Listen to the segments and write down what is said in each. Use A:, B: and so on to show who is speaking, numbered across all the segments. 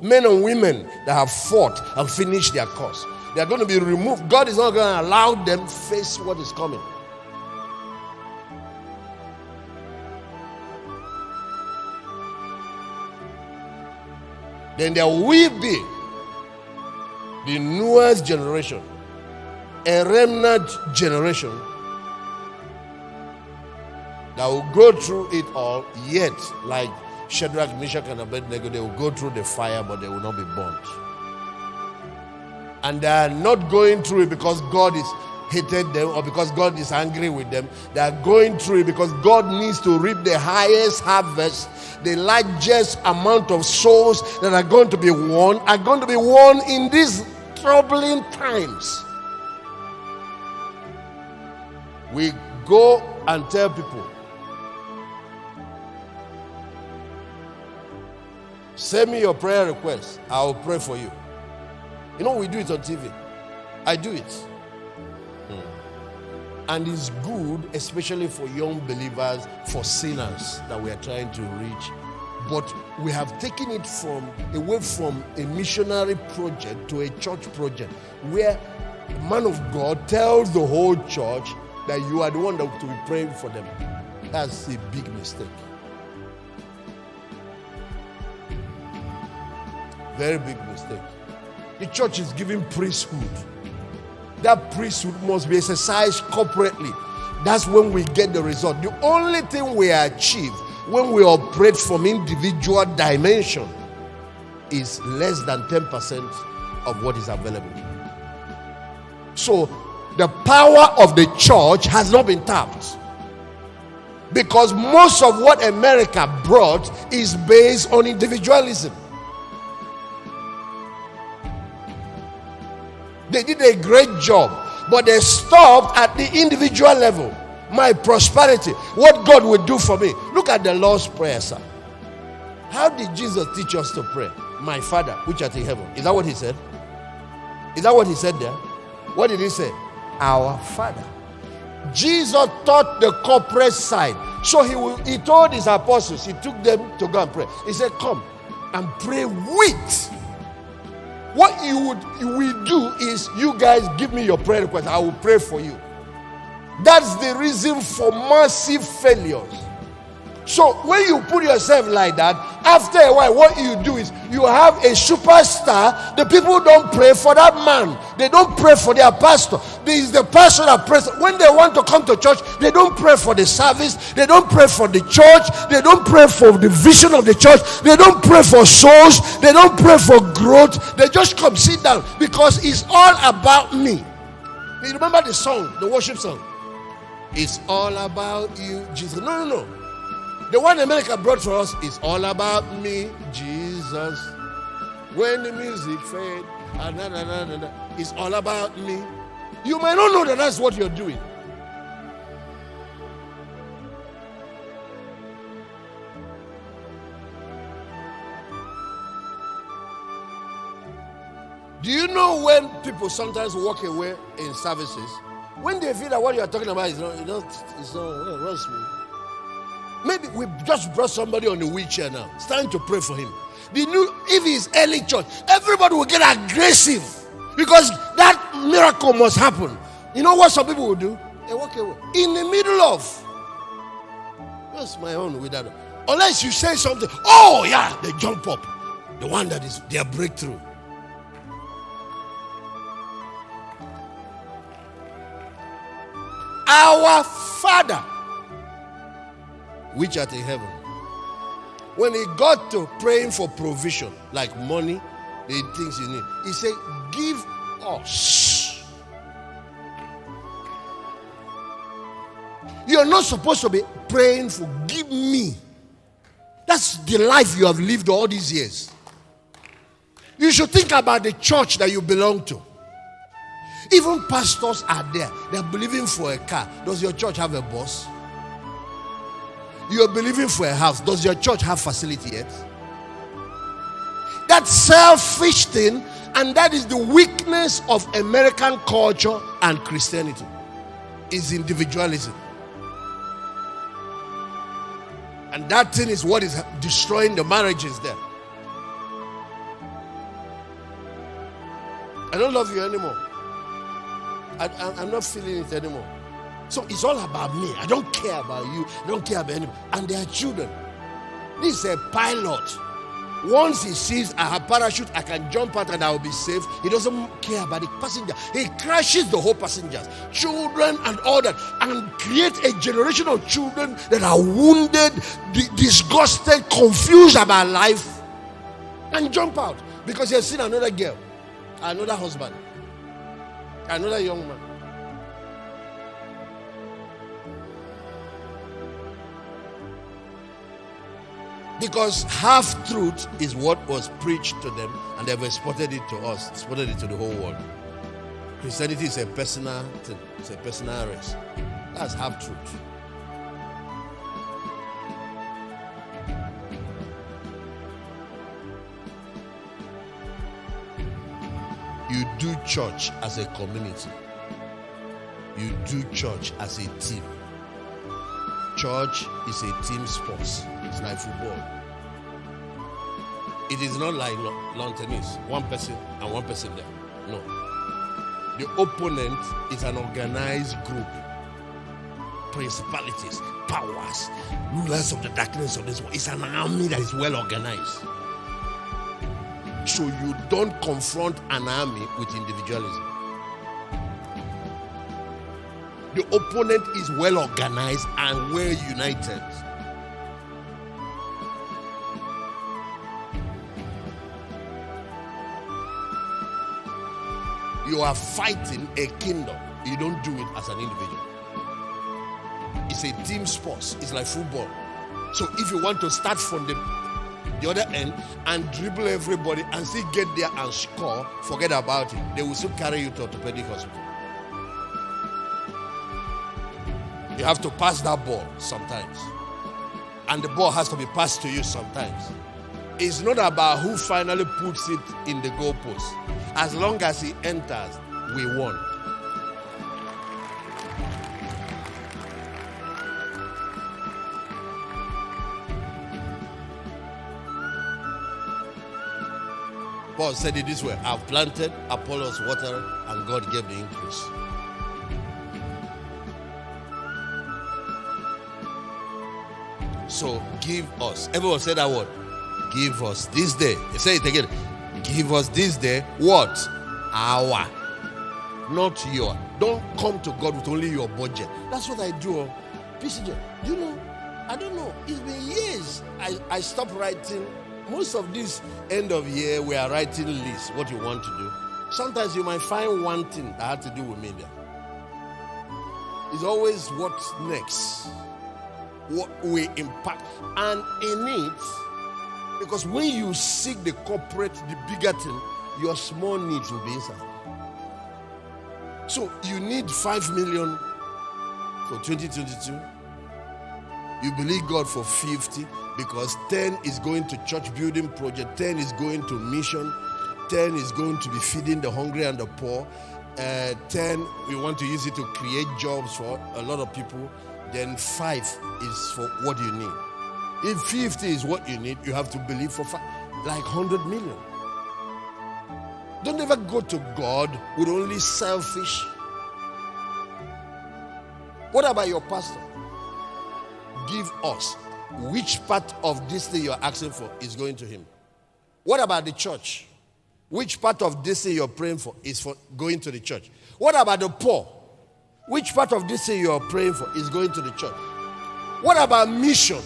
A: men and women that have fought and finished their course. They are going to be removed. God is not going to allow them face what is coming. Then there will be the newest generation, a remnant generation that will go through it all, yet like Shadrach, Meshach, and Abednego, they will go through the fire, but they will not be burnt. And they are not going through it because God is hated them or because God is angry with them. They are going through it because God needs to reap the highest harvest. The largest amount of souls that are going to be won are going to be won in these troubling times. We go and tell people, send me your prayer request. I will pray for you. You know, we do it on TV. I do it. And it's good, especially for young believers, for sinners that we are trying to reach. But we have taken it away from a missionary project to a church project, where a man of God tells the whole church that you are the one that to be praying for them. That's a big mistake. Very big mistake. The church is giving priesthood. That priesthood must be exercised corporately. That's when we get the result. The only thing we achieve when we operate from individual dimension is less than 10% of what is available. So the power of the church has not been tapped, because most of what America brought is based on individualism. They did a great job, but they stopped at the individual level. My prosperity, what God will do for me. Look at the Lord's Prayer, sir. How did Jesus teach us to pray? My Father, which art in heaven. Is that what he said? Is that what he said there? What did he say? Our Father. Jesus taught the corporate side. So he told his apostles, he took them to go and pray. He said, come and pray with. What we do is, you guys give me your prayer request, I will pray for you. That's the reason for massive failures. So when you put yourself like that, after a while, what you do is you have a superstar. The people don't pray for that man. They don't pray for their pastor. This is the pastor that prays. When they want to come to church, they don't pray for the service. They don't pray for the church. They don't pray for the vision of the church. They don't pray for souls. They don't pray for growth. They just come sit down because it's all about me. You remember the song, the worship song? It's all about you, Jesus. No. The one America brought for us is all about me, Jesus. When the music fades, it's all about me. You might not know that that's what you're doing. Do you know when people sometimes walk away in services, when they feel that what you are talking about is what's me? Maybe we just brought somebody on a wheelchair now. It's time to pray for him. If it's early church, everybody will get aggressive because that miracle must happen. You know what some people will do? They walk away in the middle of. What's my own with that? Unless you say something. Oh yeah, they jump up. The one that is their breakthrough. Our Father, which art in heaven. When he got to praying for provision, like money, the things you need, he said, give us. You're not supposed to be praying for give me. That's the life you have lived all these years. You should think about the church that you belong to. Even pastors are there. They're believing for a car. Does your church have a boss? You're believing for a house. Does your church have facility yet? That selfish thing, and that is the weakness of American culture and Christianity, is individualism. And that thing is what is destroying the marriages there. I don't love you anymore. I'm not feeling it anymore. So it's all about me. I don't care about you. I don't care about anyone. And they are children. This is a pilot. Once he sees I have parachute, I can jump out and I will be safe. He doesn't care about the passenger. He crashes the whole passengers, children and all that, and create a generation of children that are wounded, disgusted, confused about life, and jump out because he has seen another girl, another husband, another young man. Because half-truth is what was preached to them, and they've exported it to us, exported it to the whole world. Christianity is a personal thing, it's a personal race. That's half-truth. You do church as a community. You do church as a team. Church is a team sport. It's like football. It is not like lawn tennis. One person and one person there. No. The opponent is an organized group. Principalities, powers, rulers of the darkness of this world. It's an army that is well organized. So you don't confront an army with individualism. The opponent is well organized and well united. You are fighting a kingdom. You don't do it as an individual. It's a team sport. It's like football. So if you want to start from the other end and dribble everybody and still get there and score, forget about it. They will still carry you to orthopedic hospital. You have to pass that ball sometimes. And the ball has to be passed to you sometimes. It's not about who finally puts it in the goalpost. As long as he enters, we won. Paul said it this way: I've planted, Apollos watered, and God gave the increase. So give us. Everyone say that word. Give us this day. Say it again. Give us this day what? Our. Not your. Don't come to God with only your budget. That's what I do. PCJ, you know, I don't know. It's been years. I stopped writing. Most of this end of year, we are writing lists, what you want to do. Sometimes you might find one thing that had to do with media. It's always what's next. What we impact. And in it, because when you seek the corporate, the bigger thing, your small needs will be inside. So you need 5 million for 2022. You believe God for 50 because 10 is going to church building project, 10 is going to mission, 10 is going to be feeding the hungry and the poor, 10 we want to use it to create jobs for a lot of people. Then 5 is for what you need. If 50 is what you need, you have to believe for 5, like 100 million. Don't ever go to God with only selfish. What about your pastor? Give us. Which part of this thing you're asking for is going to him? What about the church? Which part of this thing you're praying for is for going to the church? What about the poor? Which part of this thing you're praying for is going to the church? What about mission?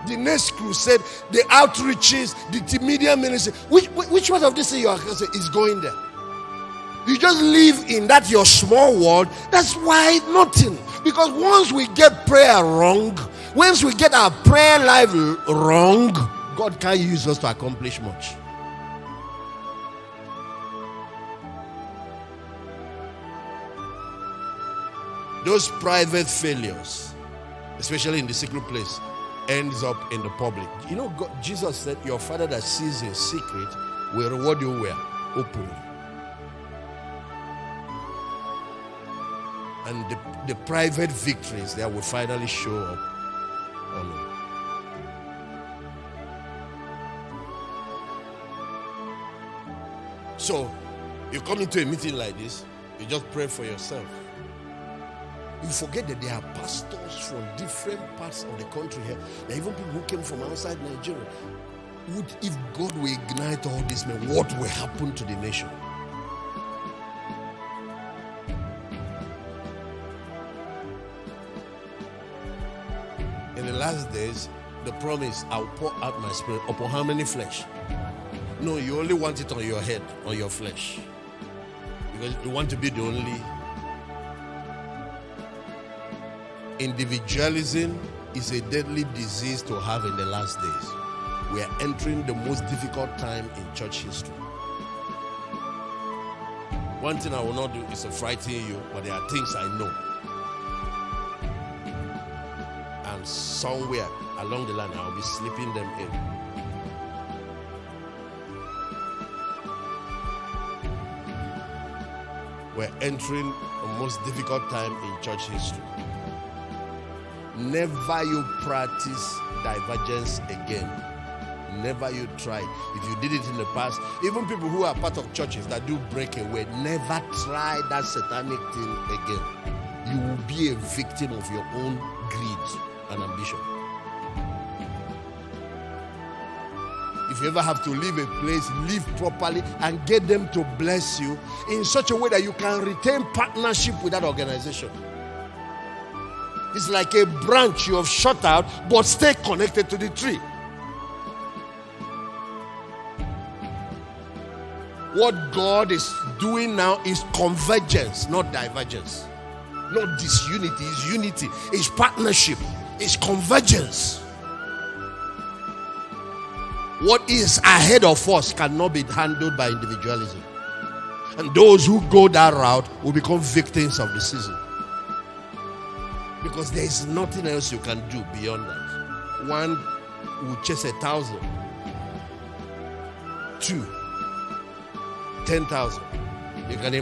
A: The next crusade, the outreaches, the media ministry. Which part of this thing you are saying is going there? You just live in that your small world. That's why nothing. Because once we get prayer wrong, once we get our prayer life wrong, God can't use us to accomplish much. Those private failures, especially in the secret place, ends up in the public. You know, God, Jesus said, your Father that sees in secret will reward you where? Openly. And the private victories that will finally show up on them. So, You come into a meeting like this, you just pray for yourself. You forget that there are pastors from different parts of the country here. There are even people who came from outside Nigeria. If God will ignite all these men, what will happen to the nation? In the last days, the promise, I'll pour out my spirit upon how many flesh? No, you only want it on your head, on your flesh. Because you want to be the only. Individualism is a deadly disease to have in the last days. We are entering the most difficult time in church history. One thing I will not do is to frighten you, but there are things I know. And somewhere along the line, I'll be slipping them in. We're entering the most difficult time in church history. Never you practice divergence again. Never you try. If you did it in the past, even people who are part of churches that do break away, never try that satanic thing again. You will be a victim of your own greed and ambition. If you ever have to leave a place, live properly and get them to bless you in such a way that you can retain partnership with that organization. It's like a branch you have shot out, but stay connected to the tree. What God is doing now is convergence, not divergence. Not disunity, it's unity. It's partnership. It's convergence. What is ahead of us cannot be handled by individualism. And those who go that route will become victims of the season. Because there is nothing else you can do beyond that. One will chase 1,000. 2, 10,000. You can